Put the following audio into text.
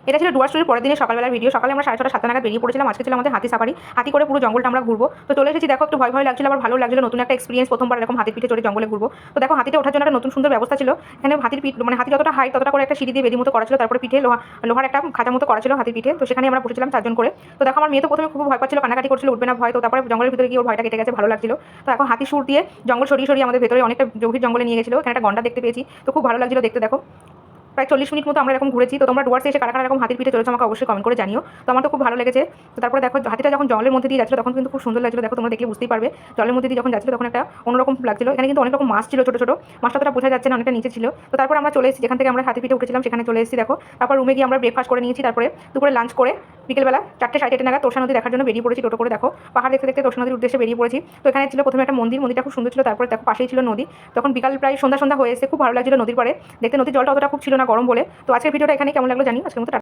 এটা ছিল ডুয়ার স্টোরির পরের দিনের সকালবেলার ভিডিও। সকালে আমরা 6:30 7টা নাগাদ বেরিয়ে পড়েছিলাম। আজকে ছিল আমাদের হাতি সাফারি। হাতি করে পুরো জঙ্গলটা আমরা ঘুরবো। তো চলে এসেছি, দেখো একটু ভয় ভয় লাগছিল, আবার ভালো লাগছিল, নতুন একটা এক্সপিরিয়েন্স, প্রথমবার এরকম হাতির পিঠে চড়ে জঙ্গলে ঘুরবো। তো দেখো হাতিতে ওঠার জন্য একটা নতুন সুন্দর ব্যবস্থা ছিল। এখানে হাতির পিঠ মানে হাতি যতটা হাইট ততটা করে একটা সিঁড়ি দিয়ে বেদি মতো করা ছিল, তারপরে পিঠে লোহার একটা খাঁচা মতো করা ছিল হাতির পিঠে। তো সেখানে আমরা বসেছিলাম 4 জন করে। তো দেখো আমার মেয়ে তো প্রথমে খুব ভয় পাচ্ছিল, কান্নাকাটি করছিল, উঠবে না ভয়। তো তারপরে জঙ্গলের ভিতরে গিয়ে ওর ভয়টা কেটে গেছে, ভালো লাগছিল। তো এখন হাতি সুর দিয়ে জঙ্গল সরিয়ে সরিয়ে আমাদের ভেতরে অনেকটা গভীর জঙ্গলে নিয়ে গেছিল। এখানে একটা গন্ডা দেখতে পেয়েছি, তো খুব ভালো লাগছিল দেখতে। দেখো প্রায় 40 মিনিট মতো আমরা এরকম ঘুরেছি। তো তোমরা ডুয়ার্সে এসে কারা কারা এরকম হাতির পিঠে চলেছো আমাকে অবশ্যই কমেন্ট করে জানিও। তো আমার তো খুব ভালো লেগেছে। তো তারপরে দেখো হাতিটা যখন জলের মধ্যে দিয়ে যাচ্ছিল তখন কিন্তু খুব সুন্দর লাগছিল। দেখো তোমরা দেখলে বুঝতেই পারবে, জলের মধ্যে দিয়ে যখন যাচ্ছিল তখন একটা অন্যরকম লাগছিল। এখানে কিন্তু অনেক রকম মাছ ছিল, ছোটো ছোটো মাছটা তোটা বোঝা যাচ্ছে না, অনেকটা নিচে ছিল। তো তারপর আমরা চলে এসেছি যেখান থেকে আমরা হাতির পিঠে উঠেছিলাম, সেখানে চলে এসেছি। দেখো তারপর রুমে গিয়ে আমরা ব্রেকফাস্ট করে নিয়েছি। তারপরে দুপুরে লাঞ্চ করে বিকেলবেলা 4টে 4:30 নাগাদ তোরসা নদী দেখার জন্য বেরিয়ে পড়েছি টোটো করে। দেখো পাহাড় দেখতে দেখতে তোরসা নদীর উদ্দেশ্যে বেরিয়ে পড়েছি। তো এখানে ছিল প্রথমে একটা মন্দিরটা খুব সুন্দর ছিল। তারপরে দেখো পাশেই ছিল নদী। তখন বিকাল প্রায় সন্ধ্যা সন্ধ্যা হয়ে এসে খুব ভালো লাগছিল নদীর পাড়ে দেখতে। নদীর জলটা অতটা খুব ছিল না গরম বলে। তো আজকের ভিডিওটা এখানে কেমন লাগলো জানি। আজকের মতো